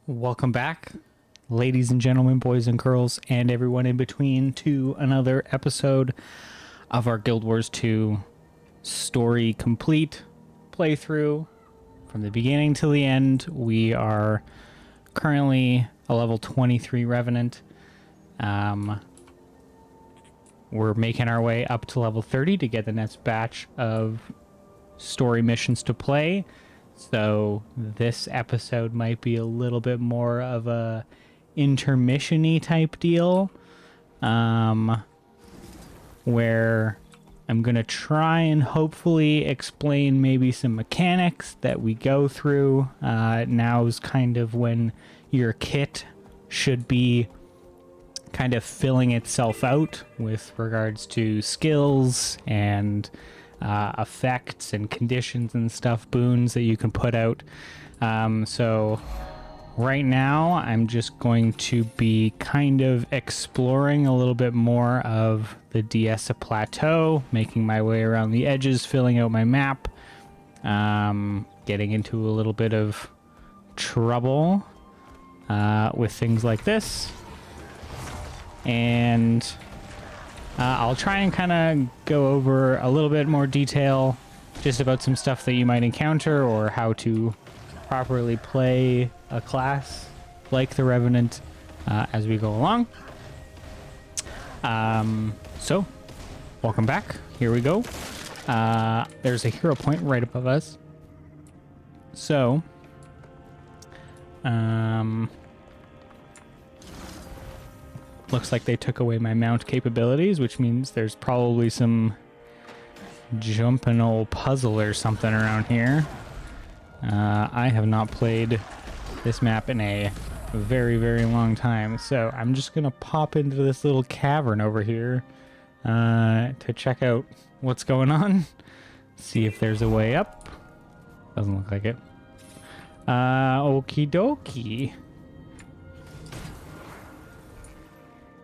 Welcome back, ladies and gentlemen, boys and girls, and everyone in between, to another episode of our Guild Wars 2 story complete playthrough. From the beginning to the end, we are currently a level 23 Revenant. We're making our way up to level 30 to get the next batch of story missions to play. So this episode might be a little bit more of a intermission-y type deal, where I'm going to try and hopefully explain maybe some mechanics that we go through. Now's kind of when your kit should be kind of filling itself out with regards to skills and effects and conditions and stuff, boons that you can put out. So right now I'm just going to be kind of exploring a little bit more of the Diessa Plateau, making my way around the edges, filling out my map, getting into a little bit of trouble with things like this. And I'll try and kind of go over a little bit more detail just about some stuff that you might encounter or how to properly play a class like the Revenant as we go along. So, welcome back. Here we go. There's a hero point right above us. So, looks like they took away my mount capabilities, which means there's probably some jumping old puzzle or something around here. I have not played this map in a very, very long time, so I'm just gonna pop into this little cavern over here to check out what's going on. See if there's a way up. Doesn't look like it. Okie dokie.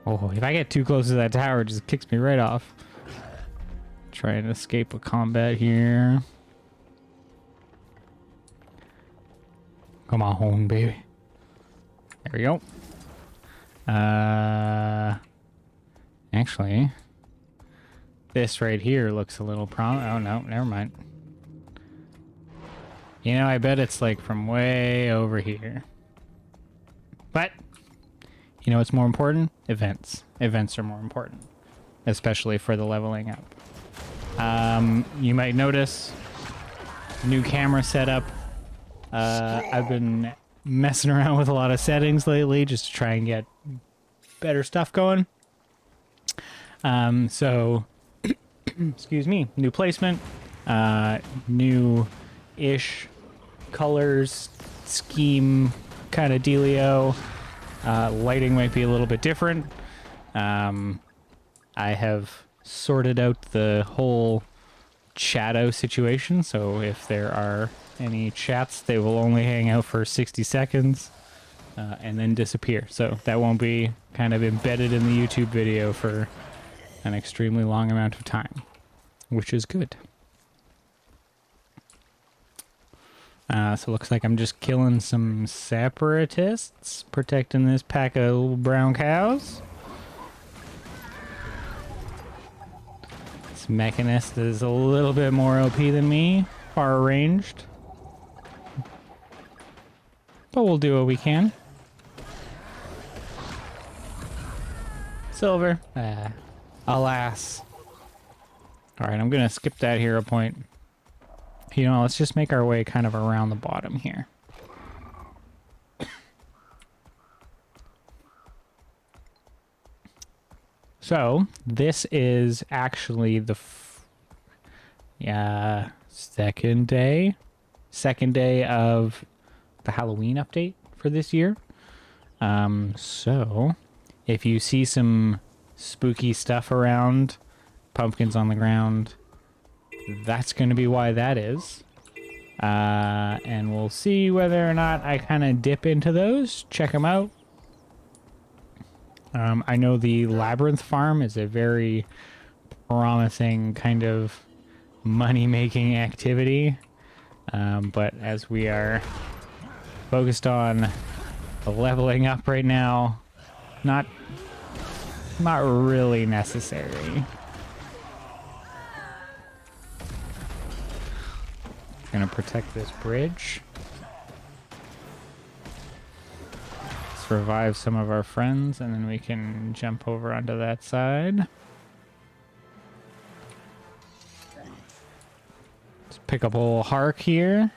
Oh, if I get too close to that tower, it just kicks me right off. Try and escape a combat here. Come on home, baby. There we go. Actually, this right here looks a little oh no, never mind. You know, I bet it's like from way over here. But you know what's more important? Events. Events are more important, especially for the leveling up. You might notice new camera setup. I've been messing around with a lot of settings lately just to try and get better stuff going. So, excuse me, new placement, new-ish colors, scheme kind of dealio. Lighting might be a little bit different. I have sorted out the whole shadow situation, so if there are any chats, they will only hang out for 60 seconds and then disappear. So that won't be kind of embedded in the YouTube video for an extremely long amount of time, which is good. So it looks like I'm just killing some separatists, protecting this pack of little brown cows. This mechanist is a little bit more OP than me, far ranged. But we'll do what we can. Silver. Alas. Alright, I'm gonna skip that hero point. You know, let's just make our way kind of around the bottom here. So, this is actually the second day of the Halloween update for this year. So, if you see some spooky stuff around, pumpkins on the ground, that's going to be why that is. And we'll see whether or not I kind of dip into those, check them out. I know the Labyrinth Farm is a very promising kind of money-making activity. But as we are focused on The leveling up right now, not really necessary. Gonna protect this bridge. Let's revive some of our friends, and then we can jump over onto that side. Let's pick up a little Hark here.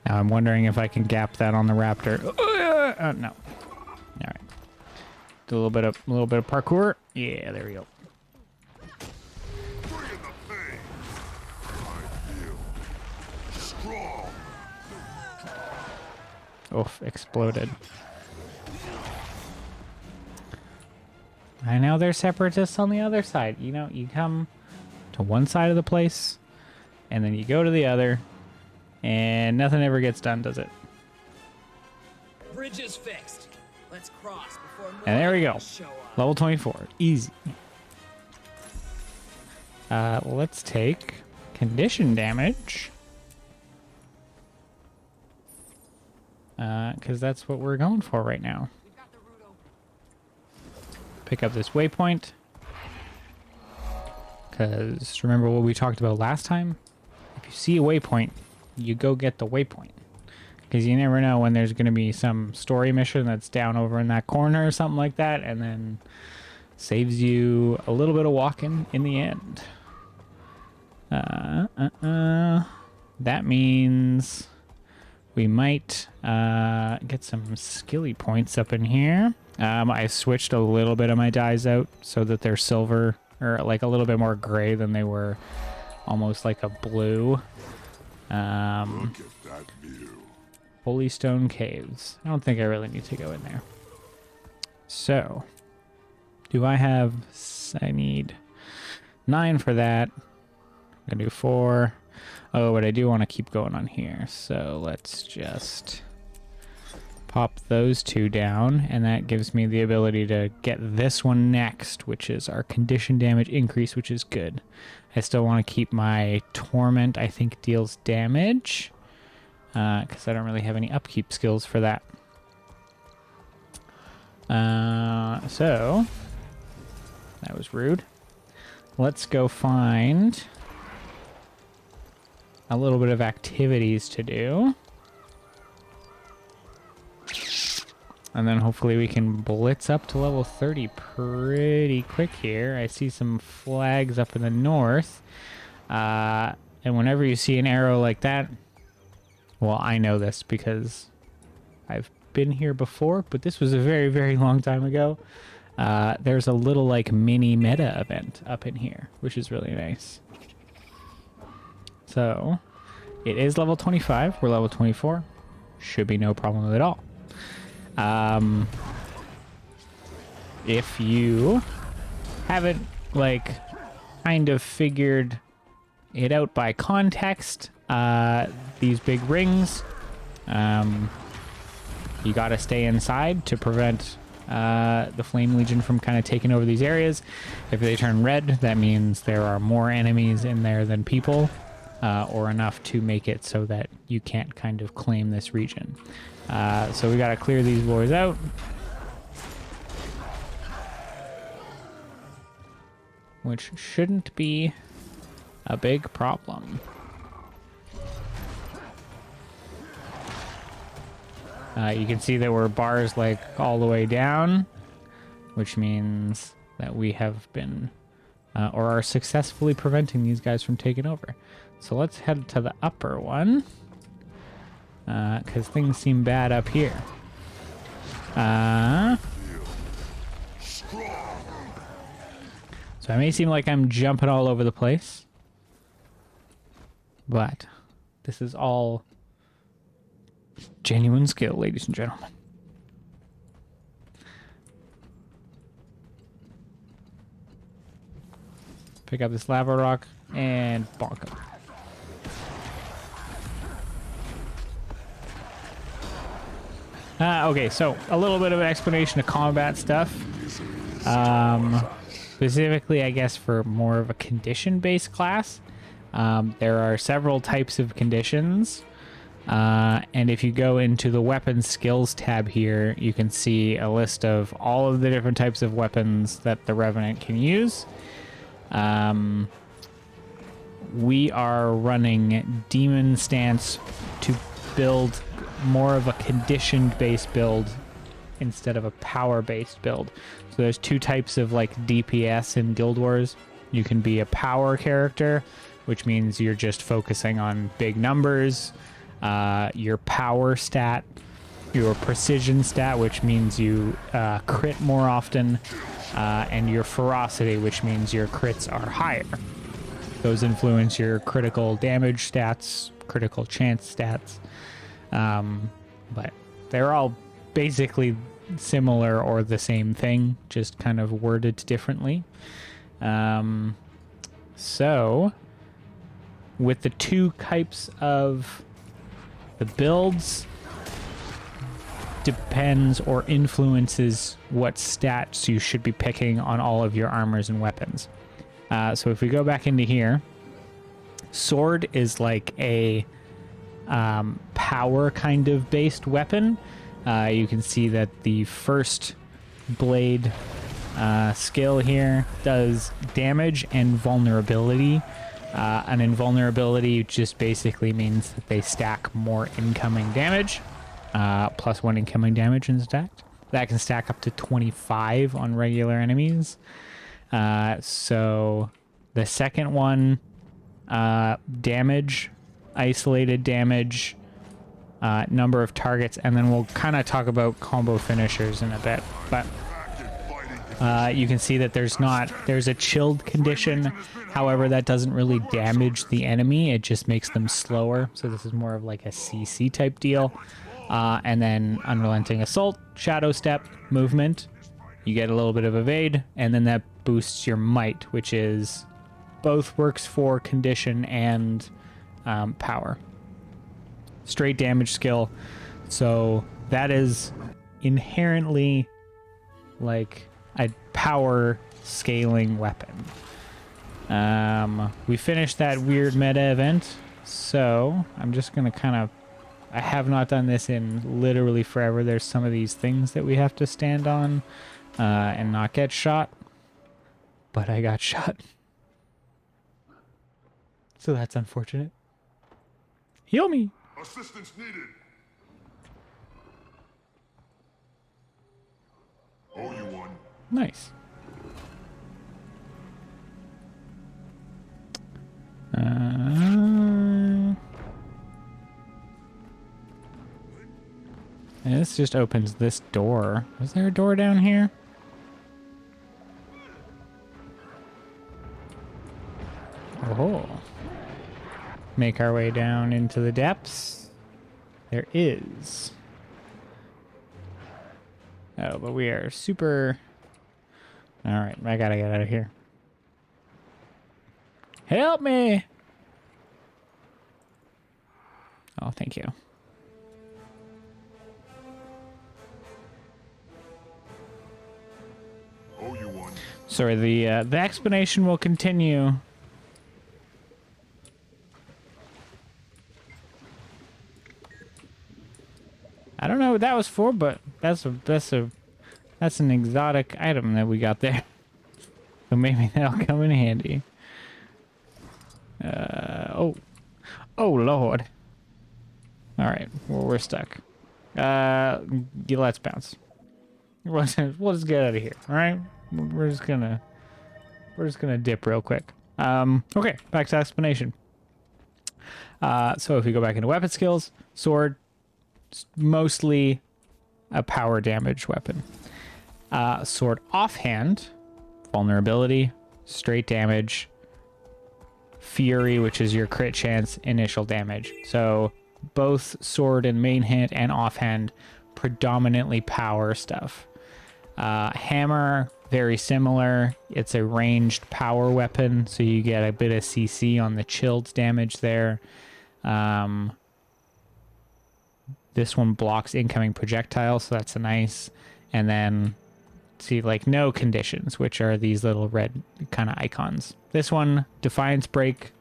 Now I'm wondering if I can gap that on the raptor. No. All right. Do a little bit of parkour. Yeah, there we go. Oof, exploded. I know there's separatists on the other side. You know, you come to one side of the place, and then you go to the other, and nothing ever gets done, does it? Bridge is fixed. Let's cross before more And there we go. show up. Level 24. Easy. Let's take condition damage. Because that's what we're going for right now. Pick up this waypoint. Because remember what we talked about last time? If you see a waypoint, you go get the waypoint. Because you never know when there's going to be some story mission that's down over in that corner or something like that, and then saves you a little bit of walking in the end. That means we might get some skilly points up in here. I switched a little bit of my dyes out so that they're silver, or like a little bit more gray than they were almost like a blue. Look at that view. Holy Stone Caves. I don't think I really need to go in there. So, do I have... I need 9 for that. I'm going to do 4. Oh, but I do want to keep going on here. So, let's just pop those 2 down. And that gives me the ability to get this one next, which is our condition damage increase, which is good. I still want to keep my Torment, I think, deals damage. Because I don't really have any upkeep skills for that. So, that was rude. Let's go find a little bit of activities to do. And then hopefully we can blitz up to level 30 pretty quick here. I see some flags up in the north. And whenever you see an arrow like that, well, I know this because I've been here before, but this was a very, very long time ago. There's a little like mini meta event up in here, which is really nice. So it is level 25. We're level 24. Should be no problem at all. If you haven't like kind of figured it out by context, these big rings, you gotta stay inside to prevent the Flame Legion from kind of taking over these areas. If they turn red, that means there are more enemies in there than people, or enough to make it so that you can't kind of claim this region. So we gotta clear these boys out. Which shouldn't be a big problem. You can see that we're bars like all the way down, which means that we have been or are successfully preventing these guys from taking over. So let's head to the upper one, because things seem bad up here. So I may seem like I'm jumping all over the place, but this is all genuine skill, ladies and gentlemen. Pick up this lava rock and bonk him. Okay, so a little bit of an explanation of combat stuff. Specifically, I guess, for more of a condition-based class. There are several types of conditions. And if you go into the weapons skills tab here, you can see a list of all of the different types of weapons that the Revenant can use. We are running Demon Stance to build more of a conditioned-based build instead of a power-based build. So there's two types of like DPS in Guildwars. You can be a power character, which means you're just focusing on big numbers. Your power stat, your precision stat, which means you crit more often, and your ferocity, which means your crits are higher. Those influence your critical damage stats, critical chance stats, but they're all basically similar or the same thing, just kind of worded differently. So with the two types of the builds, depends or influences what stats you should be picking on all of your armors and weapons. So if we go back into here, sword is like a power kind of based weapon. You can see that the first blade skill here does damage and vulnerability. An invulnerability just basically means that they stack more incoming damage, plus 1 incoming damage is stacked. That can stack up to 25 on regular enemies. So the second one, damage, isolated damage, number of targets, and then we'll kind of talk about combo finishers in a bit. But you can see that there's a chilled condition. However, that doesn't really damage the enemy. It just makes them slower. So this is more of like a CC type deal. And then unrelenting assault, shadow step, movement. You get a little bit of evade, and then that boosts your might, which is both works for condition and power. Straight damage skill. So that is inherently like a power scaling weapon. We finished that weird meta event, so I'm just gonna kind of, I have not done this in literally forever. There's some of these things that we have to stand on and not get shot, but I got shot, so that's unfortunate. Heal me. Assistance needed. Owe you one. Nice. And this just opens this door. Was there a door down here? Oh. Make our way down into the depths. There is. Oh, but we are super... Alright, I gotta get out of here. Help me! Oh, thank you. Owe you one. Sorry, the explanation will continue. I don't know what that was for, but that's an exotic item that we got there. So maybe that'll come in handy. Oh Lord. All right, well, we're stuck. Let's bounce. We'll just get out of here. All right, we're just gonna dip real quick. Okay, back to explanation. So if we go back into weapon skills, sword, mostly a power damage weapon. Sword offhand, vulnerability, straight damage, fury, which is your crit chance, initial damage. So both sword and main hand and offhand, predominantly power stuff. Hammer, very similar. It's a ranged power weapon, so you get a bit of CC on the chilled damage there. This one blocks incoming projectiles, so that's nice. And then see, like, no conditions, which are these little red kind of icons. This one, Defiance Break.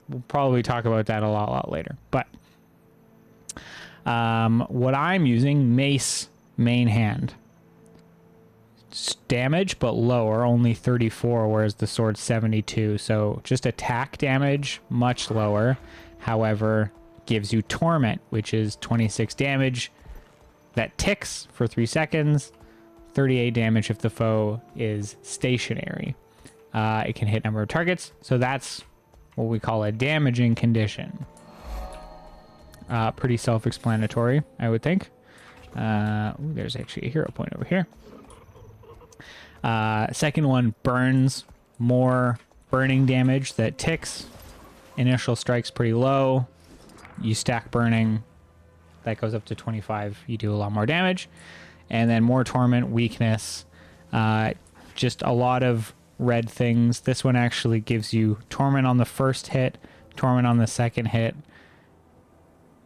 We'll probably talk about that a lot later. But What I'm using, mace, main hand. Damage, but lower, only 34, whereas the sword's 72. So just attack damage, much lower. However, gives you torment, which is 26 damage. That ticks for 3 seconds. 38 damage if the foe is stationary. It can hit number of targets, so that's what we call a damaging condition. Pretty self-explanatory, I would think. Ooh, there's actually a hero point over here. Second one, burns. More burning damage that ticks. Initial strike's pretty low. You stack burning. That goes up to 25. You do a lot more damage. And then more torment, weakness. Just a lot of red things. This one actually gives you torment on the first hit, torment on the second hit,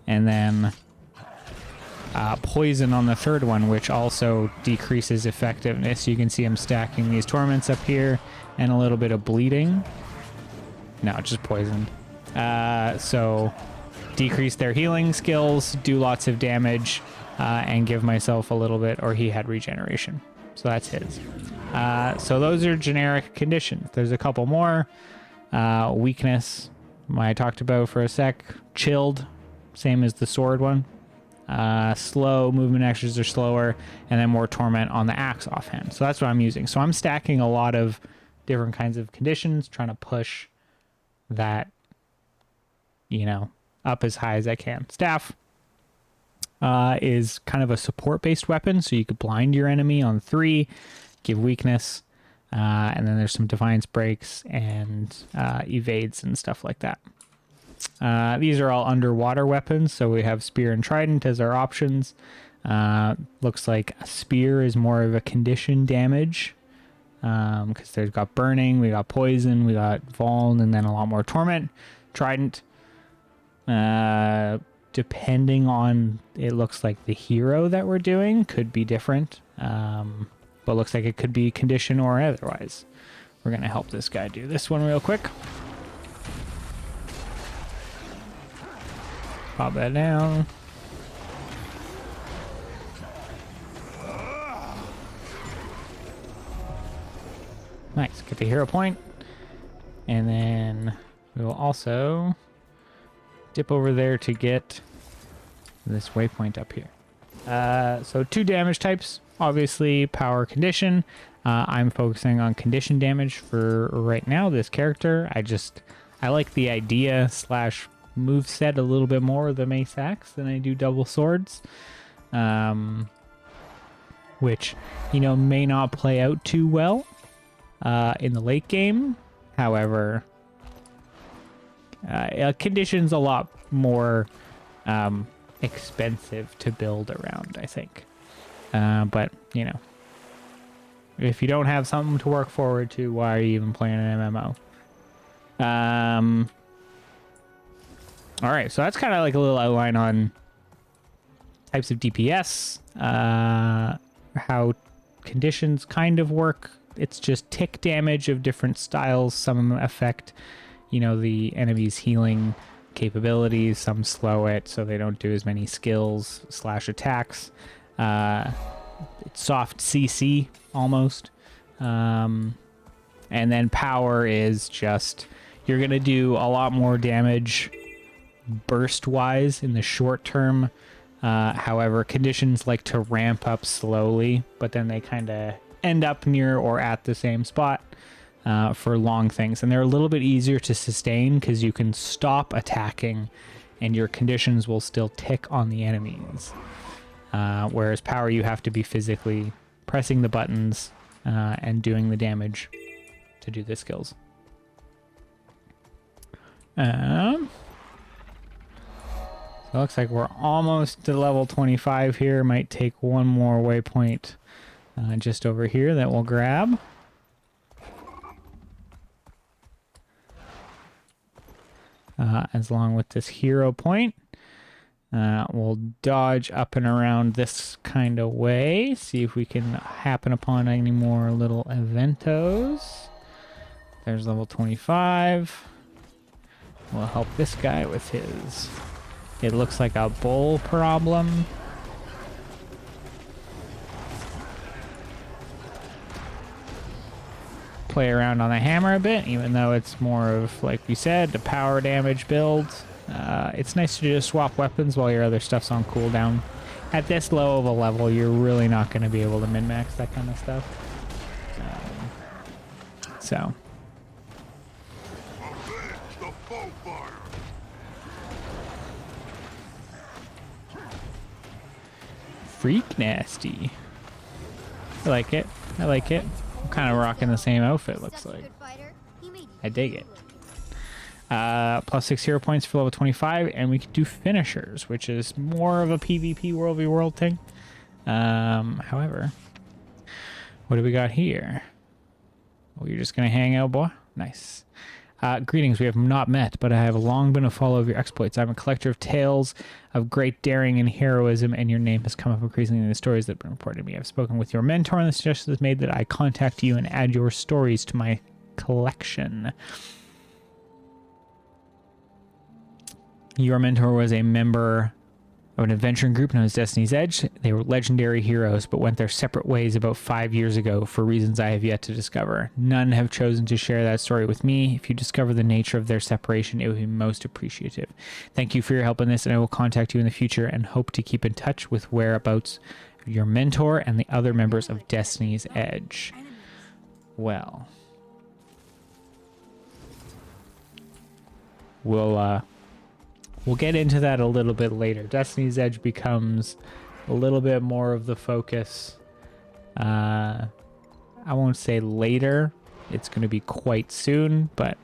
and then poison on the third one, which also decreases effectiveness. You can see I'm stacking these torments up here, and a little bit of bleeding. No, just poisoned. So decrease their healing skills, do lots of damage, and give myself a little bit, or he had regeneration. So that's his. So those are generic conditions. There's a couple more. Weakness, I talked about for a sec. Chilled, same as the sword one. Slow, movement actions are slower, and then more torment on the axe offhand. So that's what I'm using. So I'm stacking a lot of different kinds of conditions, trying to push that, you know, up as high as I can. Staff is kind of a support-based weapon, so you could blind your enemy on 3, give weakness, and then there's some defiance breaks and evades and stuff like that. These are all underwater weapons, so we have spear and trident as our options. Looks like a spear is more of a condition damage, because they've got burning, we got poison, we got vuln, and then a lot more torment. Trident, depending on, it looks like the hero that we're doing could be different, but looks like it could be condition or otherwise. We're gonna help this guy do this one real quick. Pop that down. Nice, get the hero point. And then we will also dip over there to get this waypoint up here. So 2 damage types, obviously power condition. I'm focusing on condition damage for right now, this character. I like the idea slash move set a little bit more of the mace axe than I do double swords. Which, you know, may not play out too well in the late game. However, condition's a lot more expensive to build around, I think. But, you know, if you don't have something to work forward to, why are you even playing an MMO? All right, so that's kind of like a little outline on types of DPS, how conditions kind of work. It's just tick damage of different styles. Some affect, you know, the enemy's healing capabilities. Some slow it so they don't do as many skills slash attacks. It's soft CC almost. And then power is just, you're going to do a lot more damage burst wise in the short term. However, conditions like to ramp up slowly, but then they kind of end up near or at the same spot for long things. And they're a little bit easier to sustain because you can stop attacking and your conditions will still tick on the enemies. Whereas power, you have to be physically pressing the buttons and doing the damage to do the skills. So it looks like we're almost to level 25 here. Might take one more waypoint just over here that we'll grab. As long with this hero point. We'll dodge up and around this kind of way. See if we can happen upon any more little eventos. There's level 25. We'll help this guy with his It looks like a bull problem. Play around on the hammer a bit, even though it's more of, like we said, the power damage build. It's nice to just swap weapons while your other stuff's on cooldown. At this low of a level, you're really not going to be able to min-max that kind of stuff. So. The foe fire. Freak nasty. I like it. I like it. I'm kind of rocking the same outfit, looks like. I dig it. Plus 6 hero points for level 25, and we can do finishers, which is more of a PvP World v World thing. However, what do we got here? Oh, you're just gonna hang out, boy? Nice. Greetings, we have not met, but I have long been a follower of your exploits. I'm a collector of tales of great daring and heroism, and your name has come up increasingly in the stories that have been reported to me. I've spoken with your mentor, and the suggestion is made that I contact you and add your stories to my collection. Your mentor was a member of an adventuring group known as Destiny's Edge. They were legendary heroes, but went their separate ways about 5 years ago for reasons I have yet to discover. None have chosen to share that story with me. If you discover the nature of their separation, it would be most appreciative. Thank you for your help in this, and I will contact you in the future and hope to keep in touch with whereabouts of your mentor and the other members of Destiny's Edge. Well, we'll get into that a little bit later. Destiny's Edge becomes a little bit more of the focus. I won't say later. It's going to be quite soon, but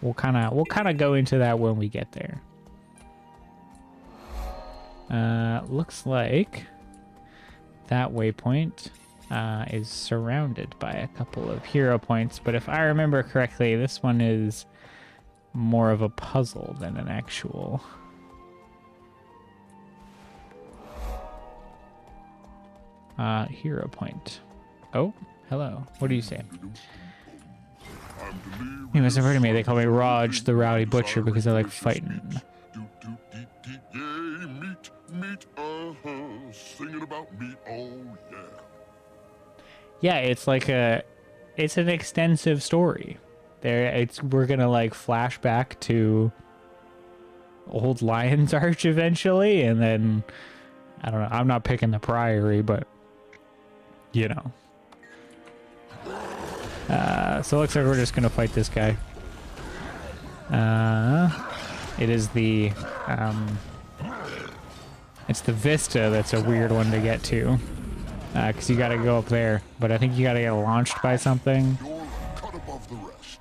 we'll kind of go into that when we get there. Looks like that waypoint is surrounded by a couple of hero points, but if I remember correctly, this one is more of a puzzle than an actual hero point. Oh, hello. What do you say? You must have heard of me. They call me Raj the Rowdy Butcher because I like fighting. Meat, singing about meat, oh yeah. Yeah, it's like it's an extensive story. We're gonna like flash back to old Lion's Arch eventually, and then I don't know. I'm not picking the Priory, but you know. So it looks like we're just gonna fight this guy. It is the it's the Vista that's a weird one to get to, because you got to go up there. But I think you got to get launched by something. You're cut above the rest.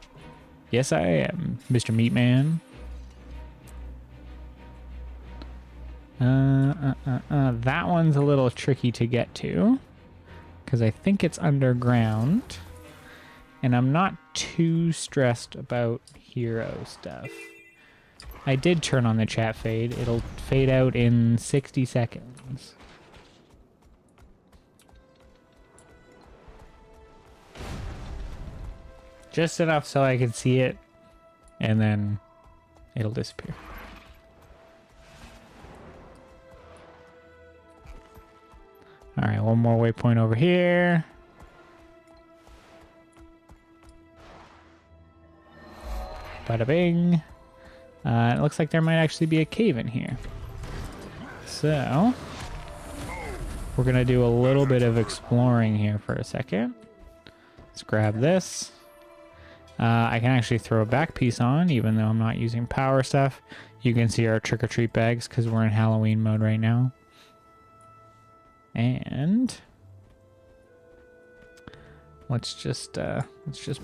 Yes, I am, Mr. Meatman. That one's a little tricky to get to, because I think it's underground, and I'm not too stressed about hero stuff. I did turn on the chat fade. It'll fade out in 60 seconds. Just enough so I can see it, and then it'll disappear. All right, one more waypoint over here. Bada bing. It looks like there might actually be a cave in here. So, we're gonna do a little bit of exploring here for a second. Let's grab this. I can actually throw a back piece on, even though I'm not using power stuff. You can see our trick-or-treat bags because we're in Halloween mode right now. And let's just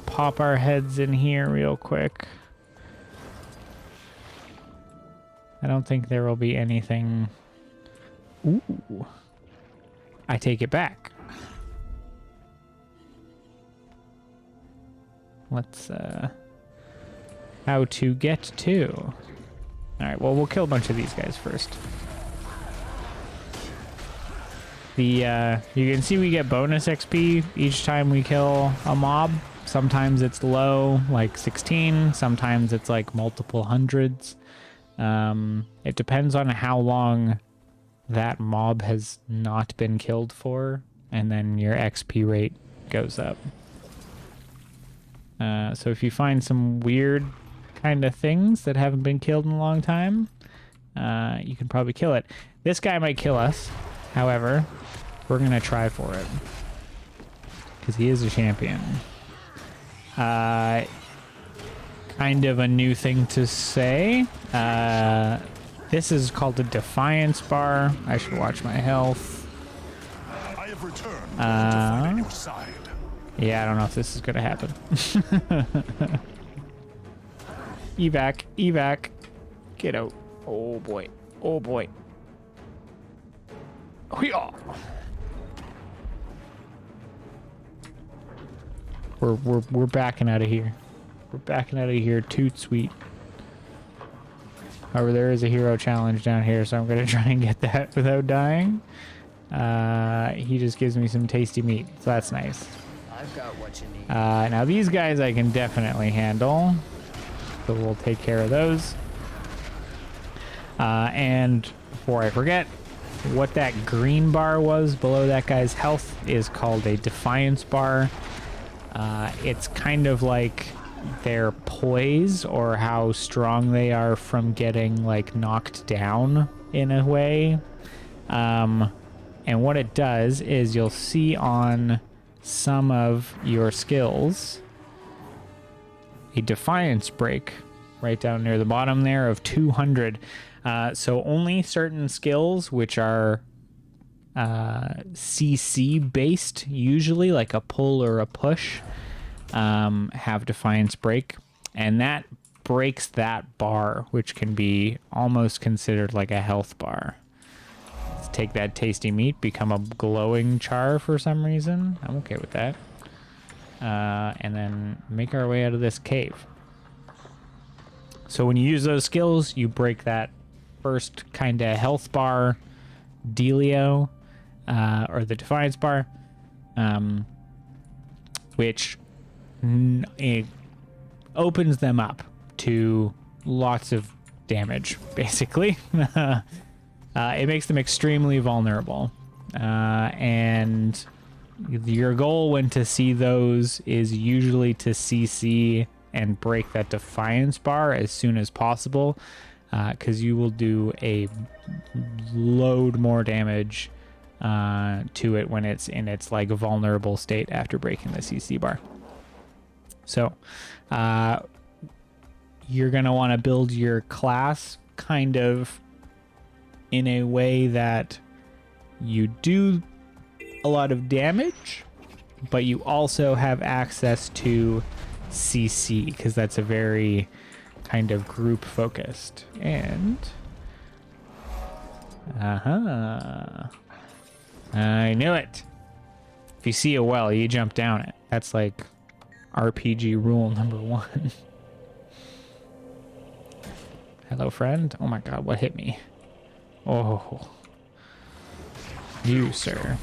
pop our heads in here real quick. I don't think there will be anything. Ooh. I take it back. Let's, how to get to. Alright, well, we'll kill a bunch of these guys first. You can see we get bonus XP each time we kill a mob. Sometimes it's low, like 16. Sometimes it's like multiple hundreds. It depends on how long that mob has not been killed for, and then your XP rate goes up. So if you find some weird kind of things that haven't been killed in a long time, you can probably kill it. This guy might kill us. However, we're going to try for it. Because he is a champion. Kind of a new thing to say. This is called a Defiance bar. I should watch my health. I have returned to fight on your side. Yeah, I don't know if this is going to happen. Evac, evac. Get out. Oh boy. Oh boy. We're backing out of here. We're backing out of here. Toot sweet. However, there is a hero challenge down here, so I'm gonna try and get that without dying. He just gives me some tasty meat, so that's nice. I've got what you need. Now these guys I can definitely handle, so we'll take care of those. And before I forget, what that green bar was below that guy's health is called a Defiance bar. It's kind of like their poise or how strong they are from getting like knocked down in a way. And what it does is you'll see on some of your skills a Defiance break right down near the bottom there of 200. So only certain skills which are CC based, usually like a pull or a push, have Defiance break, and that breaks that bar, which can be almost considered like a health bar. Let's take that tasty meat, become a glowing Charr for some reason. I'm okay with that. And then make our way out of this cave. So when you use those skills, you break that first kind of health bar dealio, or the Defiance bar, which it opens them up to lots of damage, basically. It makes them extremely vulnerable. And your goal when to see those is usually to CC and break that Defiance bar as soon as possible, because you will do a load more damage to it when it's in its like vulnerable state after breaking the CC bar. So you're going to want to build your class kind of in a way that you do a lot of damage, but you also have access to CC, because that's a very kind of group focused. And I knew it. If you see a well, you jump down it. That's like RPG rule number 1. Hello, friend. Oh my god, what hit me? Oh, you, sir.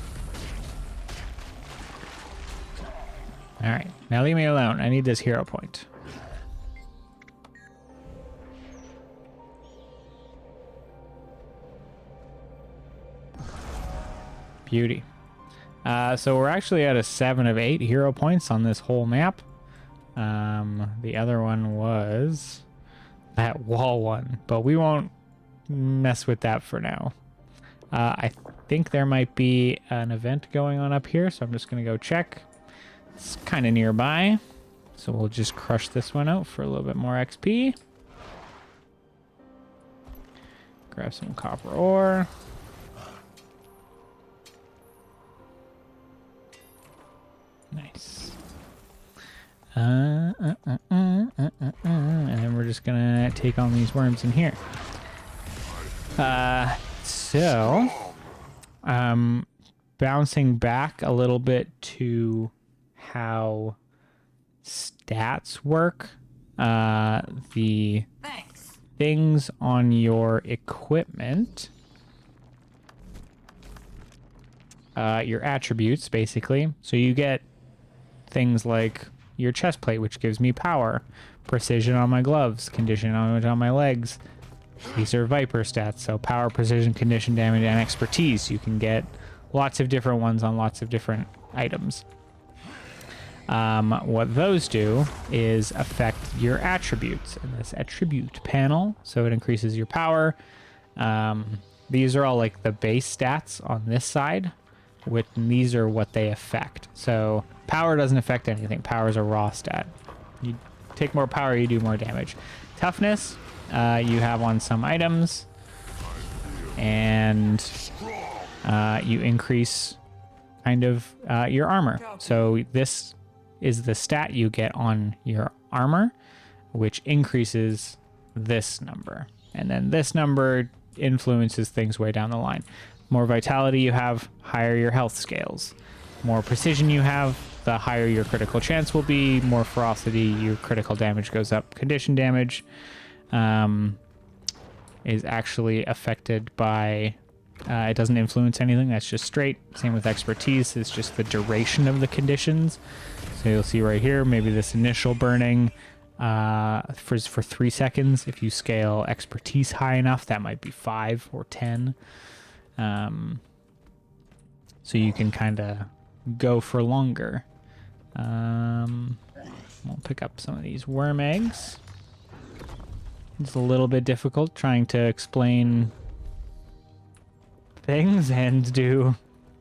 All right, now leave me alone. I need this hero point. Beauty. So we're actually at a 7 of 8 hero points on this whole map. The other one was that wall one, but we won't mess with that for now. I think there might be an event going on up here, so I'm just going to go check. It's kind of nearby, so we'll just crush this one out for a little bit more XP. Grab some copper ore. Nice. And then we're just gonna take on these worms in here. Bouncing back a little bit to how stats work. The Thanks. things on your equipment, your attributes, basically. So you get things like your chest plate, which gives me power, precision on my gloves, condition on my legs, These are Viper stats, so power, precision, condition, damage, and expertise. You can get lots of different ones on lots of different items. What those do is affect your attributes in this attribute panel, so it increases your power. These are all like the base stats on this side, and these are what they affect. So power doesn't affect anything. Power is a raw stat. You take more power, you do more damage. Toughness, you have on some items, and you increase kind of your armor. So this is the stat you get on your armor, which increases this number. And then this number influences things way down the line. More vitality you have, higher your health scales. More precision you have, the higher your critical chance will be. More ferocity, your critical damage goes up. Condition damage is actually affected by, it doesn't influence anything, that's just straight. Same with expertise, it's just the duration of the conditions. So you'll see right here, maybe this initial burning for 3 seconds. If you scale expertise high enough, that might be 5 or 10. So you can kind of go for longer. We'll pick up some of these worm eggs. It's a little bit difficult trying to explain things and do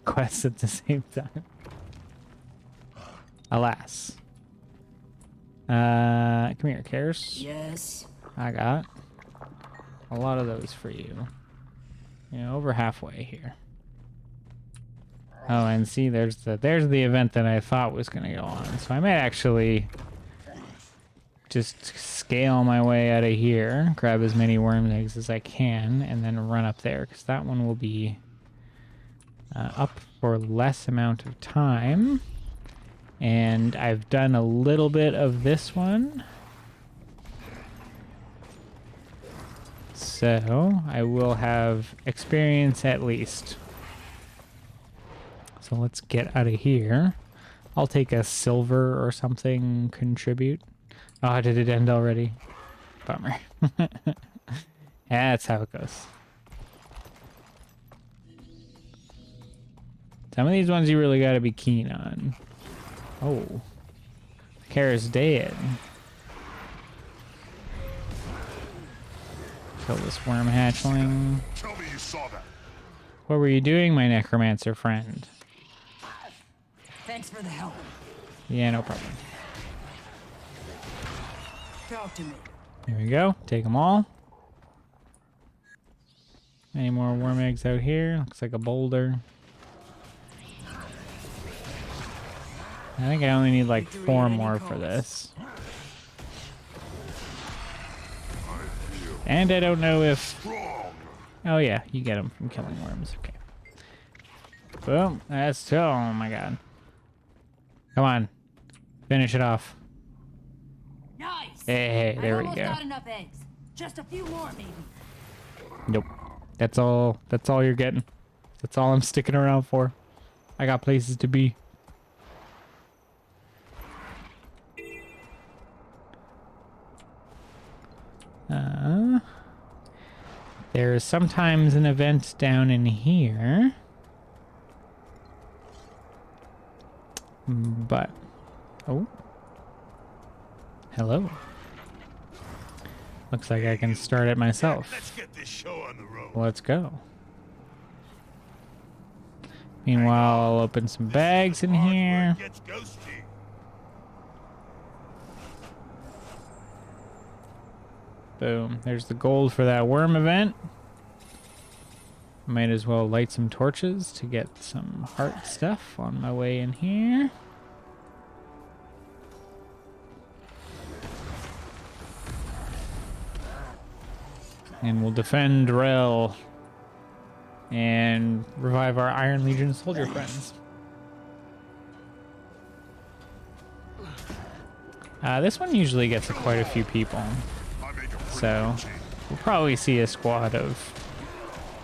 quests at the same time. Alas. Come here, Cares. Yes. I got a lot of those for you. Over halfway here. Oh, and see, there's the event that I thought was gonna go on. So I might actually just scale my way out of here, grab as many worm eggs as I can, and then run up there, because that one will be up for less amount of time. And I've done a little bit of this one. So I will have experience at least. So let's get out of here. I'll take a silver or something, contribute. Oh, did it end already? Bummer. That's how it goes. Some of these ones you really got to be keen on. Oh. Kara's dead. Kill this worm hatchling. Tell me you saw that. What were you doing, my necromancer friend? Thanks for the help. Yeah, no problem. Talk to me. Here we go. Take them all. Any more worm eggs out here? Looks like a boulder. I think I only need like 4 more for this. And I don't know if... Oh yeah, you get them from killing worms. Okay. Boom. That's... Oh my god. Come on. Finish it off. Nice. Hey, there we I almost go. got enough eggs. Just a few more, maybe. Nope. That's all you're getting. That's all I'm sticking around for. I got places to be. There's sometimes an event down in here. But... Oh. Hello. Looks like I can start it myself. Let's get this show on the road. Let's go. Meanwhile, I'll open some bags in here. Gets ghosty. Boom. There's the gold for that worm event. Might as well light some torches to get some heart stuff on my way in here. And we'll defend Rel and revive our Iron Legion soldier friends. This one usually gets quite a few people, so we'll probably see a squad of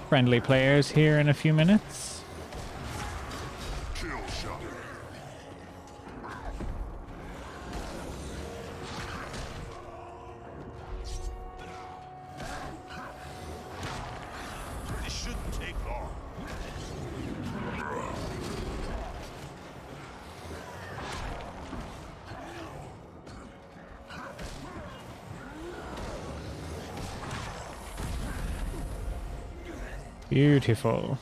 friendly players here in a few minutes. Kill shot. Beautiful.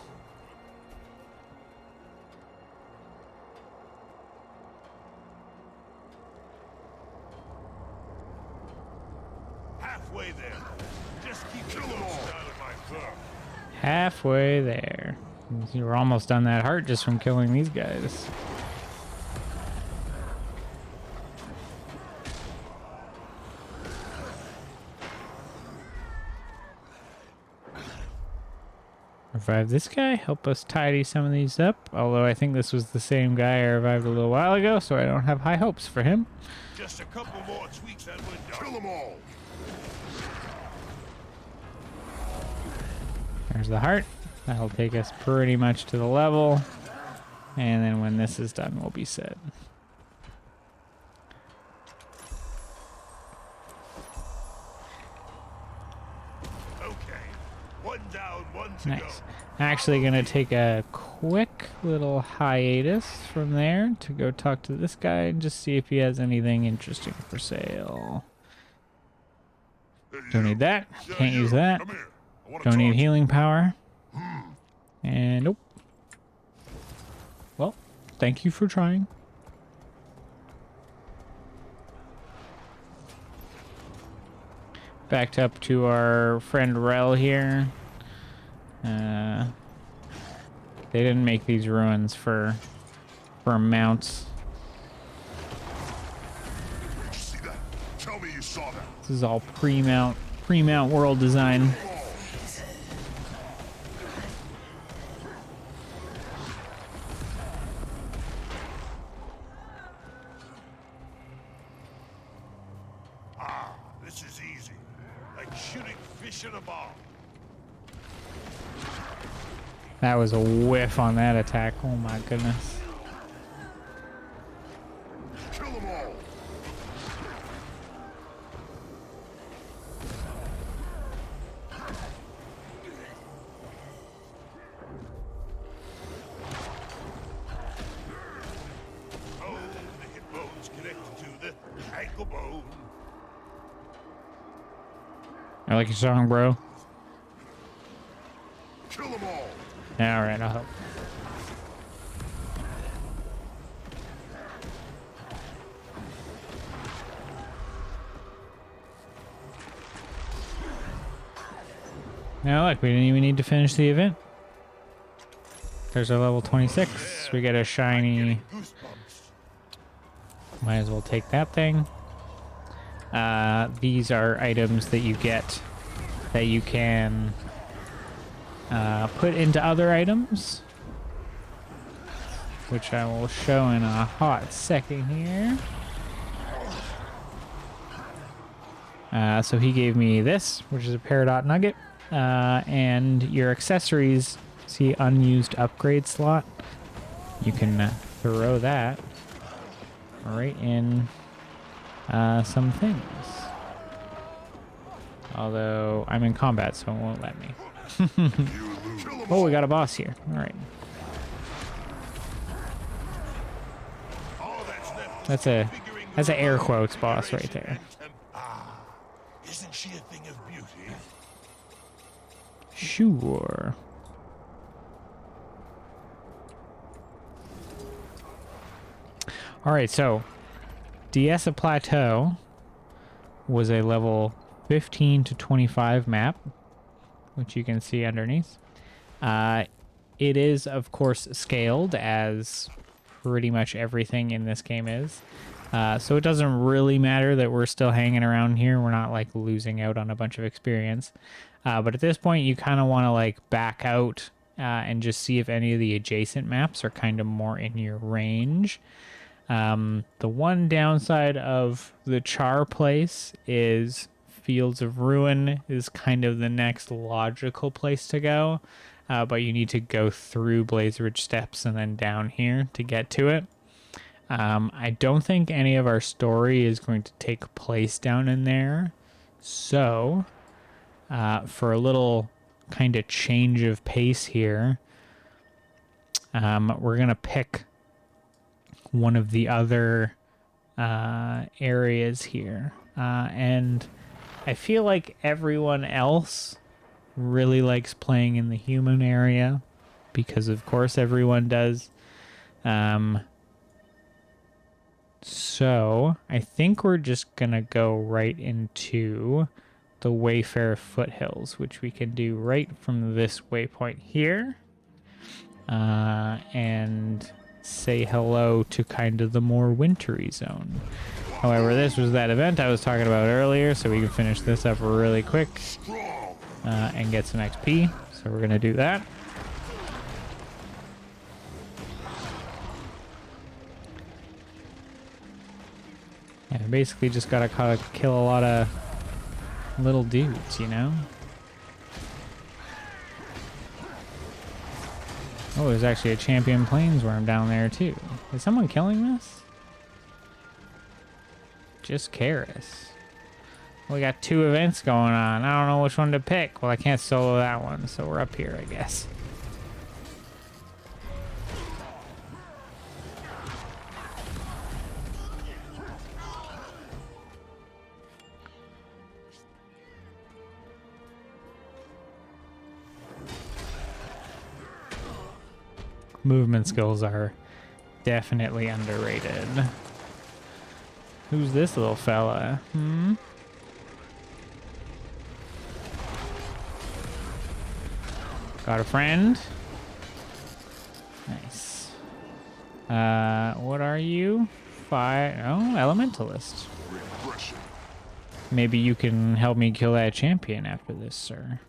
Halfway there. Just keep the ghosts out of my fur. Halfway there. You're almost on that heart just from killing these guys. Revive this guy, help us tidy some of these up. Although I think this was the same guy I revived a little while ago, so I don't have high hopes for him. Just a couple more tweaks and we're done. Kill them all. There's the heart. That'll take us pretty much to the level. And then when this is done, we'll be set. Okay. One down, one to Nice. go. Actually gonna take a quick little hiatus from there to go talk to this guy and just see if he has anything interesting for sale. Don't need that. Yeah, Can't you. use that. Come here. I wanna Don't need talk. healing power. And nope. Well, thank you for trying. Backed up to our friend Rel here. They didn't make these ruins for mounts. Did you see that? Tell me you saw that. This is all pre-mount world design. This is easy. Like shooting fish in a bowl. That was a whiff on that attack. Oh my goodness. Kill them all. Oh, the hip bone's connected to the ankle bone. I like your song, bro. Kill them all. Alright, I'll help. Now look, we didn't even need to finish the event. There's our level 26. We get a shiny. Goosebumps. Might as well take that thing. These are items that you get that you can put into other items, which I will show in a hot second here. So he gave me this, which is a Peridot Nugget, and your accessories, see unused upgrade slot, you can throw that right in some things. Although I'm in combat, so it won't let me. Oh, we got a boss here. All right. All that's left That's a air quotes boss right there. Isn't she a thing of beauty? Sure. All right, so Diessa Plateau was a level 15 to 25 map, which you can see underneath. It is, of course, scaled, as pretty much everything in this game is. So it doesn't really matter that we're still hanging around here. We're not, like, losing out on a bunch of experience. But at this point, you kind of want to, like, back out and just see if any of the adjacent maps are kind of more in your range. The one downside of the Charr place is Fields of Ruin is kind of the next logical place to go, but you need to go through Blaze Ridge Steps and then down here to get to it. I don't think any of our story is going to take place down in there, so for a little kind of change of pace here, we're going to pick one of the other areas here, and I feel like everyone else really likes playing in the human area because of course everyone does. So I think we're just gonna go right into the Wayfarer Foothills, which we can do right from this waypoint here, and say hello to kind of the more wintry zone. However, this was that event I was talking about earlier, so we can finish this up really quick and get some XP. So we're gonna do that. Yeah, basically just gotta kill a lot of little dudes, you know? Oh, there's actually a champion planesworm down there too. Is someone killing this? Just Karis. We got 2 events going on. I don't know which one to pick. Well, I can't solo that one, so we're up here, I guess. Movement skills are definitely underrated. Who's this little fella? Got a friend. Nice. What are you? Oh, Elementalist. Maybe you can help me kill that champion after this, sir.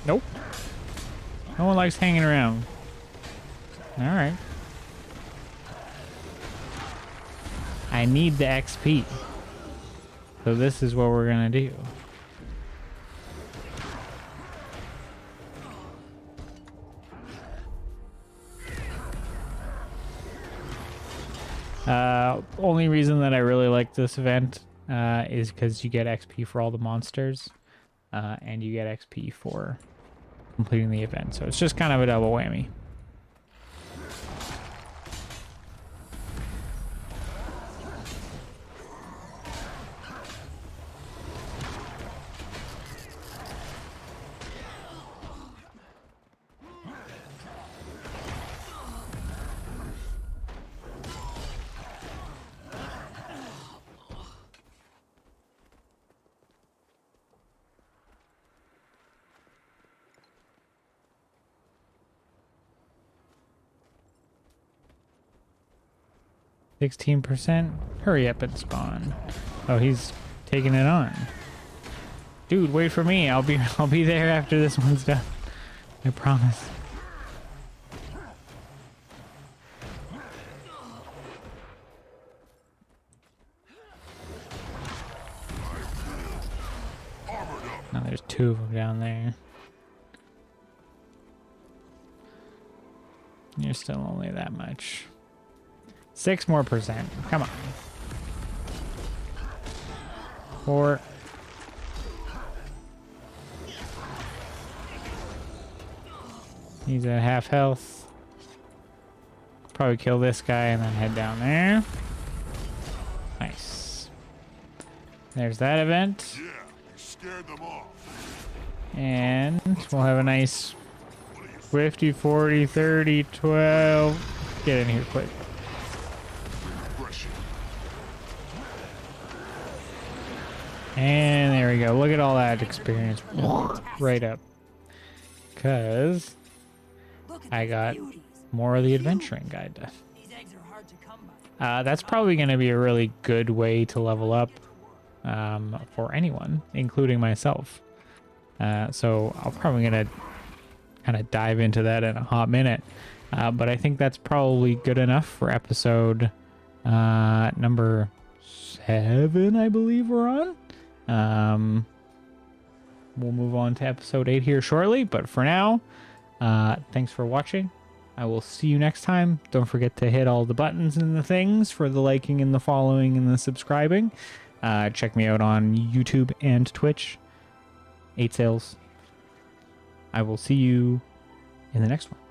Nope. No one likes hanging around. All right. I need the XP. So this is what we're gonna do. Only reason that I really like this event is because you get XP for all the monsters, and you get XP for completing the event. So it's just kind of a double whammy. %. Hurry up and spawn. Oh, he's taking it on. Dude, wait for me. I'll be there after this one's done. I promise. Now there's 2 of them down there. You're still only that much. 6% more. Come on. 4. He's at half health. Probably kill this guy and then head down there. Nice. There's that event. Yeah, you scared them off. And we'll have a nice 50, 40, 30, 12. Get in here quick. And there we go. Look at all that experience. Right up. Because I got more of the adventuring guide stuff. These eggs are hard to come by. That's probably going to be a really good way to level up for anyone, including myself. So I'm probably going to kind of dive into that in a hot minute. But I think that's probably good enough for episode number 7, I believe we're on. We'll move on to episode 8 here shortly, but for now, thanks for watching. I will see you next time. Don't forget to hit all the buttons and the things for the liking and the following and the subscribing. Check me out on YouTube and Twitch. 8 Sales. I will see you in the next one.